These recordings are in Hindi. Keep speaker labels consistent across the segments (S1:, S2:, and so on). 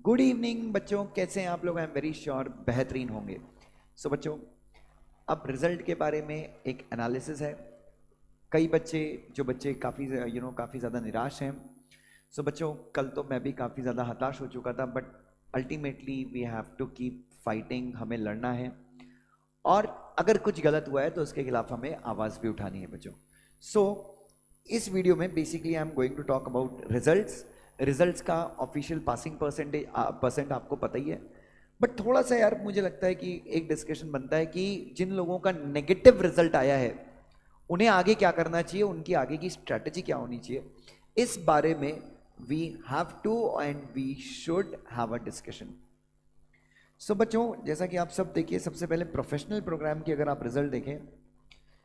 S1: गुड इवनिंग बच्चों, कैसे हैं आप लोग? आई एम वेरी श्योर बेहतरीन होंगे। सो बच्चों, अब रिजल्ट के बारे में एक एनालिसिस है। कई बच्चे जो बच्चे काफ़ी काफ़ी ज़्यादा निराश हैं। सो बच्चों, कल तो मैं भी काफ़ी ज़्यादा हताश हो चुका था, but ultimately we have to keep fighting. हमें लड़ना है और अगर कुछ गलत हुआ है तो उसके खिलाफ हमें आवाज़ भी उठानी है बच्चों। सो इस वीडियो में basically I am going to talk about results. Results का ऑफिशियल पासिंग परसेंट आपको पता ही है, बट थोड़ा सा यार मुझे लगता है कि एक डिस्कशन बनता है कि जिन लोगों का नेगेटिव रिजल्ट आया है उन्हें आगे क्या करना चाहिए, उनकी आगे की स्ट्रेटजी क्या होनी चाहिए, इस बारे में we have to and we should have a discussion. So बच्चों, जैसा कि आप सब देखिए, सबसे पहले प्रोफेशनल प्रोग्राम की अगर आप रिजल्ट देखें,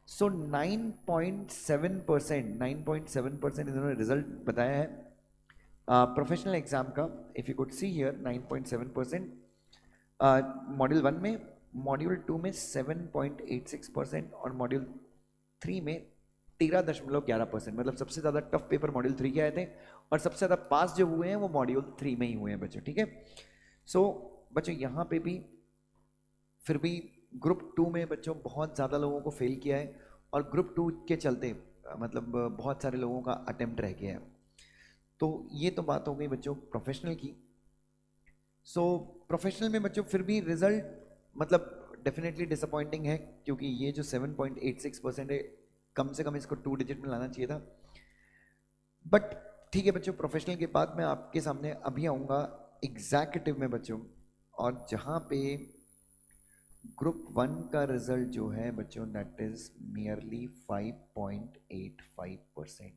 S1: सो 9.7% इन्होंने रिजल्ट बताया है प्रोफेशनल एग्जाम का। If you could see here 9.7%, module 1 में, मॉड्यूल 2 में 7.86% और मॉड्यूल 3 में 13.11%। मतलब सबसे ज़्यादा टफ पेपर मॉड्यूल 3 के आए थे और सबसे ज़्यादा पास जो हुए हैं वो मॉड्यूल 3 में ही हुए हैं बच्चों, ठीक है। सो बच्चों, यहाँ पे भी फिर भी ग्रुप 2 में बच्चों बहुत ज़्यादा लोगों को फेल किया है और ग्रुप 2 के चलते मतलब बहुत सारे लोगों का अटेम्प्ट रह गया है। तो ये तो बात हो गई बच्चों प्रोफेशनल की। सो प्रोफेशनल में बच्चों फिर भी रिजल्ट मतलब डेफिनेटली डिसअपॉइंटिंग है, क्योंकि ये जो 7.86% है, कम से कम इसको 2 डिजिट में लाना चाहिए था। बट ठीक है बच्चों, प्रोफेशनल के बाद मैं आपके सामने अभी आऊँगा एग्जीक्यूटिव में बच्चों, और जहाँ पे ग्रुप 1 का रिजल्ट जो है बच्चों दैट इज नियरली 5.85%।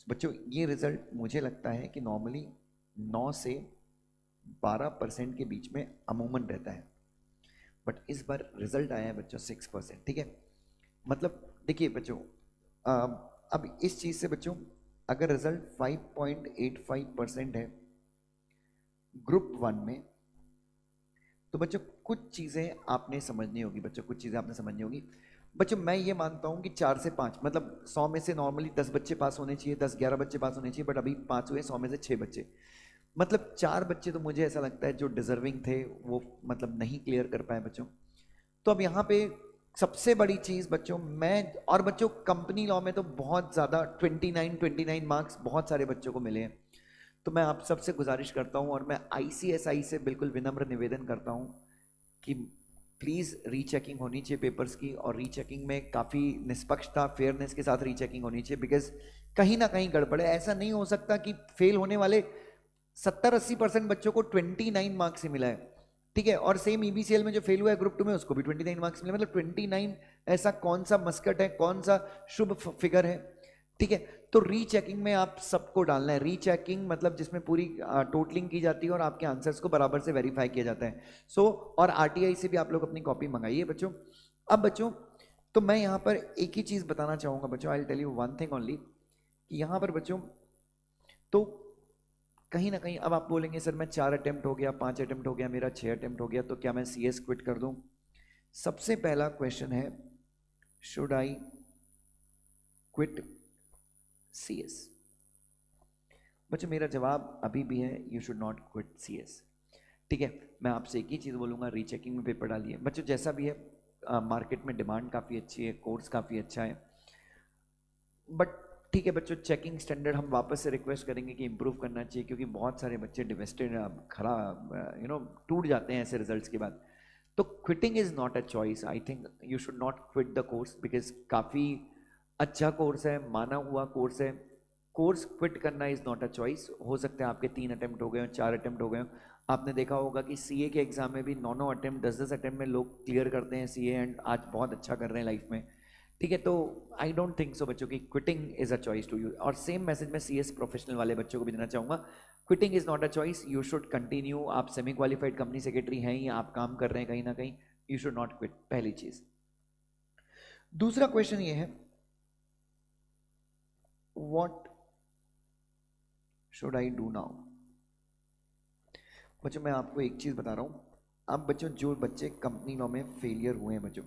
S1: बच्चों ये रिजल्ट मुझे लगता है कि नॉर्मली 9 से 12% के बीच में अमूमन रहता है, बट इस बार रिजल्ट आया है बच्चों 6%, ठीक है। मतलब देखिए बच्चों, अब इस चीज़ से बच्चों अगर रिजल्ट 5.85% है ग्रुप 1 में, तो बच्चों कुछ चीज़ें आपने समझनी होगी। बच्चों कुछ चीज़ें आपने समझनी होगी। बच्चों मैं ये मानता हूँ कि 4 से 5, मतलब 100 में से नॉर्मली 10 बच्चे पास होने चाहिए, 10-11 बच्चे पास होने चाहिए, बट अभी 5 हुए, 100 में से 6 बच्चे। मतलब 4 बच्चे तो मुझे ऐसा लगता है जो डिजर्विंग थे वो मतलब नहीं क्लियर कर पाए बच्चों। तो अब यहाँ पे सबसे बड़ी चीज़ बच्चों, मैं और बच्चों कंपनी लॉ में तो बहुत ज़्यादा 29 मार्क्स बहुत सारे बच्चों को मिले हैं। तो मैं आप सबसे गुजारिश करता हूँ और मैं आईसीएसआई से बिल्कुल विनम्र निवेदन करता हूँ कि प्लीज़ रीचेकिंग होनी चाहिए पेपर्स की, और रीचेकिंग में काफ़ी निष्पक्षता फेयरनेस के साथ रीचेकिंग होनी चाहिए, बिकॉज कहीं ना कहीं गड़बड़ है। ऐसा नहीं हो सकता कि फेल होने वाले 70-80% बच्चों को 29 मार्क्स ही मिला है, ठीक है, और सेम ईबीसीएल में जो फेल हुआ है ग्रुप 2 में उसको भी 29 मार्क्स मिले। मतलब 29 ऐसा कौन सा मस्कट है, कौन सा शुभ फिगर है, ठीक है। तो रीचेकिंग में आप सबको डालना है। रीचेकिंग मतलब जिसमें पूरी टोटलिंग की जाती है और आपके आंसर्स को बराबर से वेरीफाई किया जाता है। सो और आरटीआई से भी आप लोग अपनी कॉपी मंगाइए बच्चों। अब बच्चों, तो मैं यहाँ पर एक ही चीज़ बताना चाहूँगा बच्चों, I will tell you one thing only, कि यहाँ पर बच्चों तो कहीं ना कहीं अब आप बोलेंगे सर मैं 4 अटेम्प्ट हो गया, 5 अटेम्प्ट हो गया, मेरा 6 अटेम्प्ट हो गया, तो क्या मैं सीएस क्विट कर दूं? सबसे पहला क्वेश्चन है, शुड आई क्विट सीएस? बच्चों मेरा जवाब अभी भी है, you should not quit CS, ठीक है। मैं आपसे एक ही चीज़ बोलूँगा, रीचेकिंग में पेपर डालिए बच्चों। जैसा भी है, मार्केट में डिमांड काफ़ी अच्छी है, कोर्स काफ़ी अच्छा है, बट ठीक है बच्चों, चेकिंग स्टैंडर्ड हम वापस से रिक्वेस्ट करेंगे कि इंप्रूव करना चाहिए, क्योंकि बहुत सारे बच्चे डिवेस्टेड खराब टूट जाते हैं ऐसे रिजल्ट्स के बाद। तो quitting is not a choice. I think you should not quit the course, because काफ़ी अच्छा कोर्स है, माना हुआ कोर्स है। कोर्स क्विट करना इज़ नॉट अ चॉइस। हो सकता है आपके 3 अटेम्प्ट हो गए हो, 4 अटेम्प्ट हो गए हो। आपने देखा होगा कि सीए के एग्जाम में भी 9 अटेम्प्ट, 10 अटेम्प्ट में लोग क्लियर करते हैं सीए, एंड आज बहुत अच्छा कर रहे हैं लाइफ में, ठीक है। तो आई डोंट थिंक सो बच्चों की quitting is a choice to you. और सेम मैसेज मैं सीएस प्रोफेशनल वाले बच्चों को भी देना चाहूँगा, quitting is not a choice, you should continue. आप सेमी क्वालिफाइड कंपनी सेक्रेटरी हैं ही, आप काम कर रहे हैं कहीं ना कहीं, यू शुड नॉट क्विट, पहली चीज। दूसरा क्वेश्चन ये है, what should I do now? बच्चों मैं आपको एक चीज बता रहा हूँ। अब बच्चों जो बच्चे कंपनी लॉ में फेलियर हुए हैं बच्चों,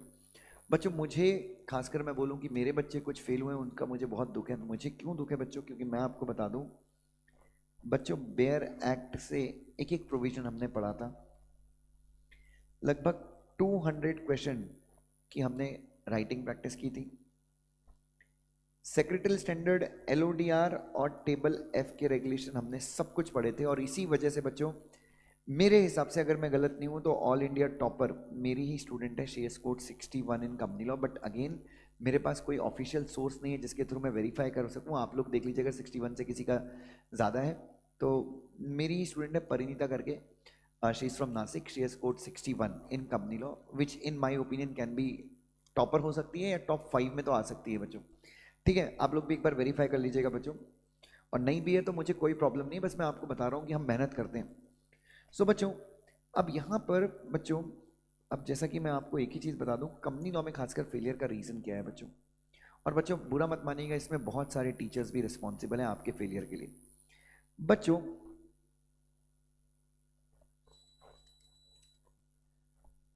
S1: बच्चों मुझे खासकर मैं बोलूं कि मेरे बच्चे कुछ फेल हुए हैं, उनका मुझे बहुत दुख है। मुझे क्यों दुख है बच्चों? क्योंकि मैं आपको बता दूं बच्चों, बेयर एक्ट से एक एक प्रोविजन हमने पढ़ा था, लगभग 200 क्वेश्चन की हमने राइटिंग प्रैक्टिस की थी। सेक्रेटरी स्टैंडर्ड, एलओडीआर और टेबल एफ के रेगुलेशन हमने सब कुछ पढ़े थे, और इसी वजह से बच्चों मेरे हिसाब से, अगर मैं गलत नहीं हूं तो ऑल इंडिया टॉपर मेरी ही स्टूडेंट है, she scored 61 in company law. But again मेरे पास कोई ऑफिशियल सोर्स नहीं है जिसके थ्रू मैं वेरीफाई कर सकूं। आप लोग देख लीजिए, अगर 61 से किसी का ज़्यादा है तो मेरी ही स्टूडेंट है परिणीता करके, she is from Nashik, she scored 61 in company law, which in my opinion can be topper हो सकती है या टॉप 5 में तो आ सकती है बच्चों। ठीक है, आप लोग भी एक बार वेरीफाई कर लीजिएगा बच्चों, और नहीं भी है तो मुझे कोई प्रॉब्लम नहीं है, बस मैं आपको बता रहा हूँ कि हम मेहनत करते हैं। सो बच्चों, अब यहाँ पर बच्चों, अब जैसा कि मैं आपको एक ही चीज़ बता दूं, कंपनी लॉ में खासकर फेलियर का रीज़न क्या है बच्चों। और बच्चों बुरा मत मानिएगा, इसमें बहुत सारे टीचर्स भी रिस्पॉन्सिबल हैं आपके फेलियर के लिए बच्चों।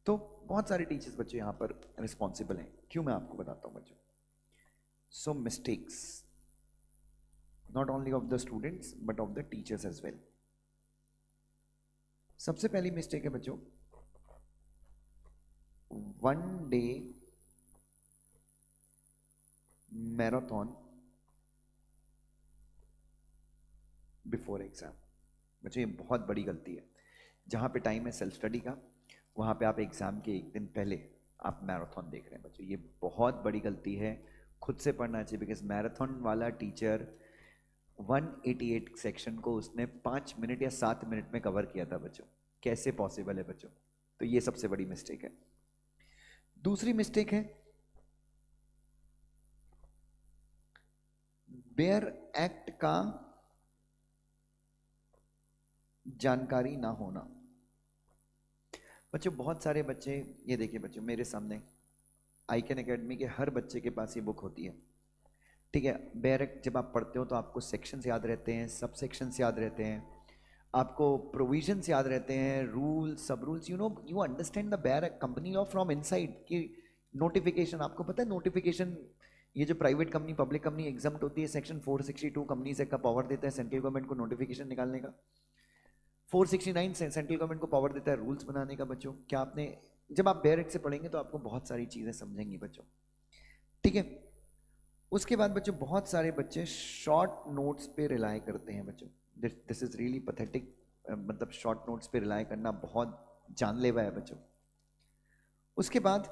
S1: तो बहुत सारे टीचर्स बच्चों यहाँ पर रिस्पॉन्सिबल हैं, क्यों, मैं आपको बताता हूँ बच्चों। So mistakes not only of the students but of the teachers as well. सबसे पहली मिस्टेक है बच्चों, one day marathon before exam. बच्चों ये बहुत बड़ी गलती है। जहाँ पे टाइम है सेल्फ स्टडी का, वहाँ पे आप एग्जाम के एक दिन पहले आप मैराथन देख रहे हैं बच्चों, ये बहुत बड़ी गलती है। खुद से पढ़ना चाहिए, बिकॉज मैराथन वाला टीचर 188 सेक्शन को उसने 5 मिनट या 7 मिनट में कवर किया था बच्चों। कैसे पॉसिबल है बच्चों? तो ये सबसे बड़ी मिस्टेक है। दूसरी मिस्टेक है बेयर एक्ट का जानकारी ना होना। बच्चों बहुत सारे बच्चे, ये देखिए बच्चों मेरे सामने आईकन एकेडमी के हर बच्चे के पास ये बुक होती है, ठीक है। बेयर एक्ट जब आप पढ़ते हो तो आपको सेक्शंस याद रहते हैं, सब सेक्शंस याद रहते हैं, आपको प्रोविजंस याद रहते हैं, रूल्स, सब rules, you know, you understand the bare act company law from inside. कि नोटिफिकेशन, आपको पता है नोटिफिकेशन, ये जो private company public company exempt होती है, सेक्शन 462 कंपनीज एक्ट का पावर देता है सेंट्रल गवर्नमेंट को नोटिफिकेशन निकालने का। 469 सेंट्रल गवर्नमेंट को पावर देता है रूल्स बनाने का बच्चों। क्या आपने, जब आप बेयर एक्ट से पढ़ेंगे तो आपको बहुत सारी चीजें समझेंगी बच्चों, ठीक है। उसके बाद बच्चों बहुत सारे बच्चे शॉर्ट नोट्स पे रिलाय करते हैं बच्चों, दिस इज रियली पैथेटिक। मतलब शॉर्ट नोट्स पे रिलाय करना बहुत जानलेवा है बच्चों। उसके बाद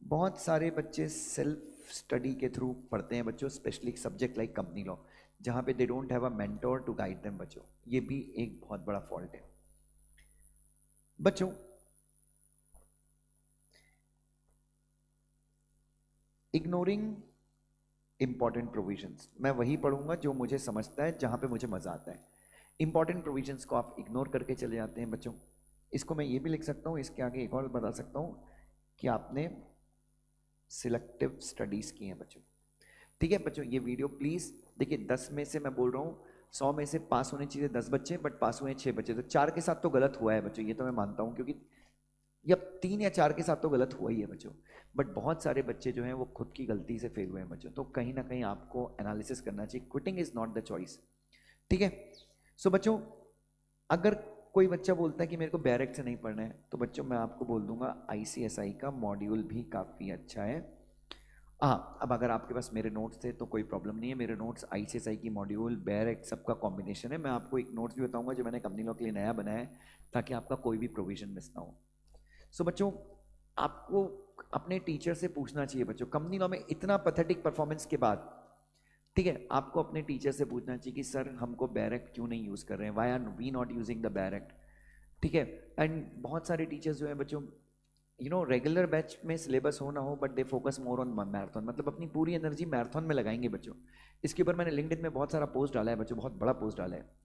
S1: बहुत सारे बच्चे सेल्फ स्टडी के थ्रू पढ़ते हैं बच्चों, specially subject like company law, जहां पे they don't have a mentor to guide them बच्चों। ये भी एक बहुत बड़ा फॉल्ट है बच्चों। इग्नोरिंग इंपॉर्टेंट प्रोविजंस, मैं वही पढ़ूंगा जो मुझे समझता है, जहां पे मुझे मजा आता है। इंपॉर्टेंट प्रोविजंस को आप इग्नोर करके चले जाते हैं बच्चों। इसको मैं ये भी लिख सकता हूँ, इसके आगे एक और बता सकता हूँ कि आपने सिलेक्टिव स्टडीज की हैं बच्चों, ठीक है बच्चों। ये वीडियो प्लीज देखिए, 10 में से मैं बोल रहा हूँ 100 में से पास होने चाहिए 10 बच्चे, बट पास हुए 6 बच्चे, तो 4 के साथ तो गलत हुआ है बच्चों, ये तो मैं मानता हूँ, क्योंकि या 3 या 4 के साथ तो गलत हुआ ही है बच्चों। बट बहुत सारे बच्चे जो हैं वो खुद की गलती से फेल हुए हैं बच्चों, तो कहीं ना कहीं आपको एनालिसिस करना चाहिए। Quitting is not the choice, ठीक है। सो बच्चों, अगर कोई बच्चा बोलता है कि मेरे को बैरेक्ट से नहीं पढ़ना है, तो बच्चों मैं आपको बोल दूंगा आईसीएसआई का मॉड्यूल भी काफ़ी अच्छा है। हाँ, अब अगर आपके पास मेरे नोट्स थे तो कोई प्रॉब्लम नहीं है, मेरे नोट्स आईसीएसआई की मॉड्यूल बैरेक्ट सबका कॉम्बिनेशन है। मैं आपको एक नोट्स भी बताऊंगा जो मैंने कंपनी लॉ के लिए नया बनाया है, ताकि आपका कोई भी प्रोविजन मिस ना हो। सो बच्चों, आपको अपने टीचर से पूछना चाहिए बच्चों, कंपनी लॉ में इतना पैथेटिक परफॉर्मेंस के बाद, ठीक है, आपको अपने टीचर से पूछना चाहिए कि सर हमको बैरेक्ट क्यों नहीं यूज़ कर रहे हैं, why are we not using the बैरेक्ट, ठीक है। एंड बहुत सारे टीचर्स जो है बच्चों, यू नो, रेगुलर बैच में सिलेबस हो ना हो, but they focus more on marathon, मतलब अपनी पूरी एनर्जी मैराथन में लगाएंगे बच्चों। इसके ऊपर मैंने लिंक्डइन में बहुत सारा पोस्ट डाला है बच्चों, बहुत बड़ा पोस्ट डाला है।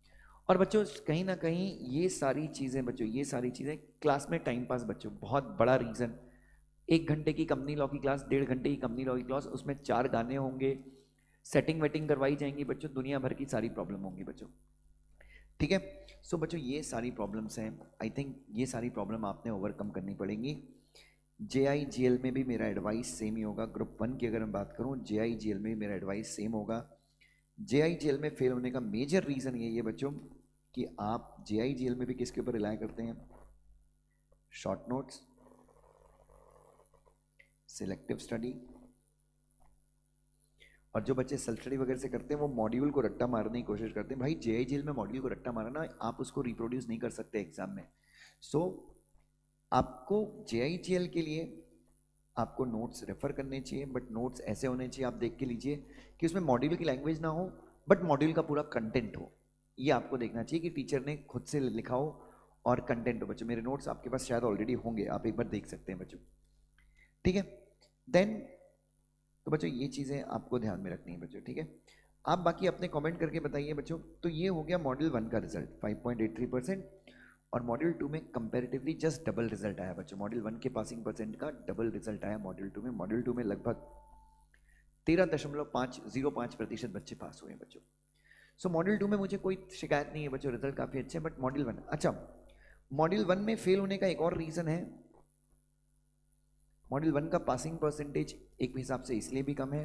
S1: और बच्चों कहीं ना कहीं ये सारी चीज़ें बच्चों, ये सारी चीज़ें क्लास में टाइम पास बच्चों, बहुत बड़ा रीज़न। 1 घंटे की कंपनी लॉ की क्लास, 1.5 घंटे की कंपनी लॉ की क्लास, उसमें 4 गाने होंगे, सेटिंग वेटिंग करवाई जाएंगी बच्चों, दुनिया भर की सारी प्रॉब्लम होंगी बच्चों, ठीक है। सो बच्चों ये सारी प्रॉब्लम्स हैं, आई थिंक ये सारी प्रॉब्लम आपने ओवरकम करनी पड़ेंगी। JIGL में भी मेरा एडवाइस सेम ही होगा। ग्रुप 1 की अगर मैं बात करूं, JIGL में भी मेरा एडवाइस सेम होगा JIGL में फेल होने का मेजर रीजन यही है बच्चों कि आप JIGL में भी किसके ऊपर रिलाय करते हैं, शॉर्ट नोट्स, सिलेक्टिव स्टडी, और जो बच्चे सेल्फ स्टडी वगैरह से करते हैं वो मॉड्यूल को रट्टा मारने की कोशिश करते हैं। भाई JIGL में मॉड्यूल को रट्टा मारना, आप उसको रिप्रोड्यूस नहीं कर सकते एग्जाम में। सो आपको JIGL के लिए आपको नोट्स रेफर करने चाहिए, बट नोट्स ऐसे होने चाहिए, आप देख के लीजिए कि उसमें मॉड्यूल की लैंग्वेज ना हो बट मॉड्यूल का पूरा कंटेंट हो। ये आपको देखना चाहिए कि टीचर ने खुद से लिखा हो और कंटेंट हो। बच्चों मेरे नोट्स आपके पास शायद ऑलरेडी होंगे, आप एक बार देख सकते हैं बच्चों, ठीक है। देन तो बच्चों ये चीज़ें आपको ध्यान में रखनी है बच्चों, ठीक है। आप बाकी अपने कमेंट करके बताइए बच्चों। तो ये हो गया मॉड्यूल 1 का रिजल्ट 5.83%, और मॉड्यूल 2 में कंपैरेटिवली जस्ट डबल रिजल्ट आया बच्चों। मॉड्यूल 1 के पासिंग परसेंट का डबल रिजल्ट आया मॉड्यूल 2 में। मॉड्यूल 2 में लगभग 13.505% बच्चे पास हुए हैं बच्चों। सो मॉड्यूल 2 में मुझे कोई शिकायत नहीं है बच्चों, रिजल्ट काफ़ी अच्छे हैं। बट मॉड्यूल 1, अच्छा मॉड्यूल 1 में फेल होने का एक और रीज़न है, मॉड्यूल 1 का पासिंग परसेंटेज एक हिसाब से इसलिए भी कम है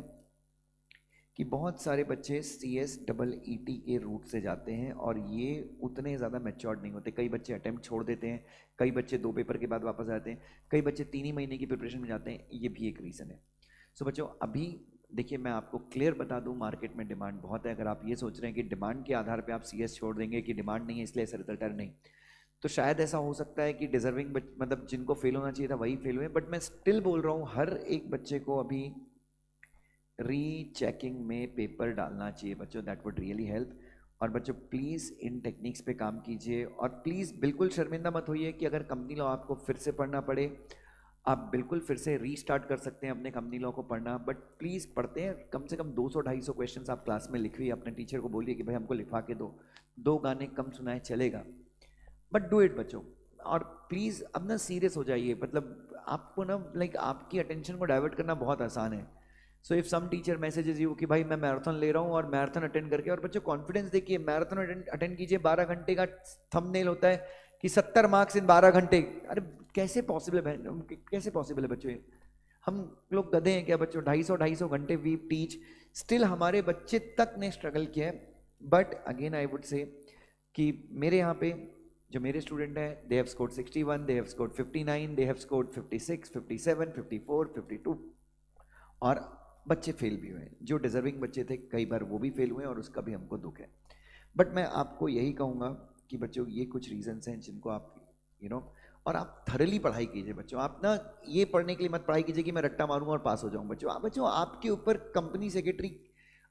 S1: कि बहुत सारे बच्चे CSEET के रूट से जाते हैं और ये उतने ज़्यादा मैच्योर्ड नहीं होते। कई बच्चे अटेम्प्ट छोड़ देते हैं, कई बच्चे 2 पेपर के बाद वापस आते हैं, कई बच्चे 3 ही महीने की प्रिपरेशन में जाते हैं, ये भी एक रीज़न है। सो बच्चों अभी देखिए मैं आपको क्लियर बता दूं, मार्केट में डिमांड बहुत है। अगर आप ये सोच रहे हैं कि डिमांड के आधार पे आप CS छोड़ देंगे कि डिमांड नहीं है इसलिए ऐसा रिजल्ट है, नहीं, तो शायद ऐसा हो सकता है कि डिजर्विंग मतलब जिनको फेल होना चाहिए था वही फेल हुए। बट मैं स्टिल बोल रहा हूँ हर एक बच्चे को अभी रीचेकिंग में पेपर डालना चाहिए बच्चों, दैट वुड रियली हेल्प। और बच्चों प्लीज़ इन टेक्निक्स पे काम कीजिए, और प्लीज़ बिल्कुल शर्मिंदा मत होइए कि अगर कंपनी लॉ आपको फिर से पढ़ना पड़े, आप बिल्कुल फिर से रीस्टार्ट कर सकते हैं अपने कंपनी लॉ को पढ़ना। बट प्लीज़ पढ़ते हैं, कम से कम 200-250 क्वेश्चंस आप क्लास में लिखिए, अपने टीचर को बोलिए कि भाई हमको लिखवा के दो, 2 गाने कम सुनाए चलेगा, बट डू इट बच्चों। और प्लीज़ अब ना सीरियस हो जाइए, मतलब आपको ना लाइक आपकी अटेंशन को डाइवर्ट करना बहुत आसान है। So if some teacher messages you कि भाई मैं मैराथन ले रहा हूँ और मैराथन अटेंड करके, और बच्चों कॉन्फिडेंस देखिए, मैराथन अटेंड कीजिए, 12 घंटे का थंबनेल होता है कि 70 मार्क्स इन 12 घंटे। अरे कैसे पॉसिबल है, कैसे पॉसिबल है बच्चों? हम लोग गधे हैं क्या बच्चों? 250 घंटे वी टीच, स्टिल हमारे बच्चे तक ने स्ट्रगल किया है। But again I would say कि मेरे यहाँ पे जो मेरे स्टूडेंट हैं, they have scored 61, they have scored 59, they have scored 56, 57, 54, 52, और बच्चे फेल भी हुए हैं। जो डिजर्विंग बच्चे थे कई बार वो भी फेल हुए और उसका भी हमको दुख है। बट मैं आपको यही कहूँगा कि बच्चों ये कुछ रीजंस हैं जिनको आप और आप थरली पढ़ाई कीजिए बच्चों। आप ना ये पढ़ने के लिए मत पढ़ाई कीजिए कि मैं रट्टा मारूंगा और पास हो जाऊँ बच्चों आपके ऊपर कंपनी सेक्रेटरी,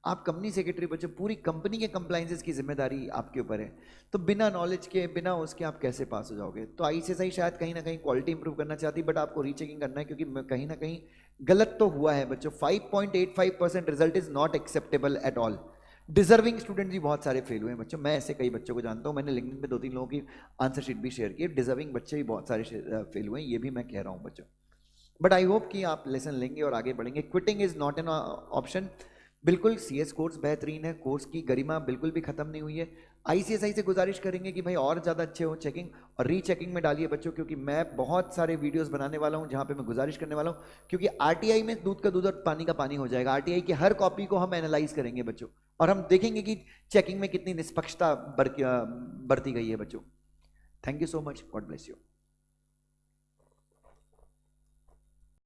S1: आप कंपनी सेक्रेटरी बच्चों, पूरी कंपनी के कंप्लाइंसेस की जिम्मेदारी आपके ऊपर है। तो बिना नॉलेज के, बिना उसके आप कैसे पास हो जाओगे? तो ICSI शायद कहीं ना कहीं क्वालिटी इंप्रूव करना चाहती, बट आपको रीचेकिंग करना है, क्योंकि कहीं ना कहीं गलत तो हुआ है बच्चों। 5.85% result is not acceptable at all. Deserving student भी बहुत सारे फेल हुए हैं बच्चों, मैं ऐसे कई बच्चों को जानता हूँ, मैंने लिंक्डइन पे 2-3 लोगों की आंसर शीट भी शेयर की, डिजर्विंग बच्चे भी बहुत सारे फेल हुए हैं, ये भी मैं कह रहा हूँ बच्चों। बट आई होप कि आप लेसन लेंगे और आगे बढ़ेंगे। Quitting is not an option. बिल्कुल CS कोर्स बेहतरीन है, कोर्स की गरिमा बिल्कुल भी खत्म नहीं हुई है। ICSI से गुजारिश करेंगे कि भाई और ज़्यादा अच्छे हो चेकिंग, और रीचेकिंग में डालिए बच्चों, क्योंकि मैं बहुत सारे वीडियोस बनाने वाला हूं जहां पे मैं गुजारिश करने वाला हूं, क्योंकि RTI में दूध का दूध और पानी का पानी हो जाएगा। RTI की हर कॉपी को हम एनालाइज करेंगे बच्चों, और हम देखेंगे कि चेकिंग में कितनी निष्पक्षता बरती गई है बच्चों। Thank you so much, God bless you.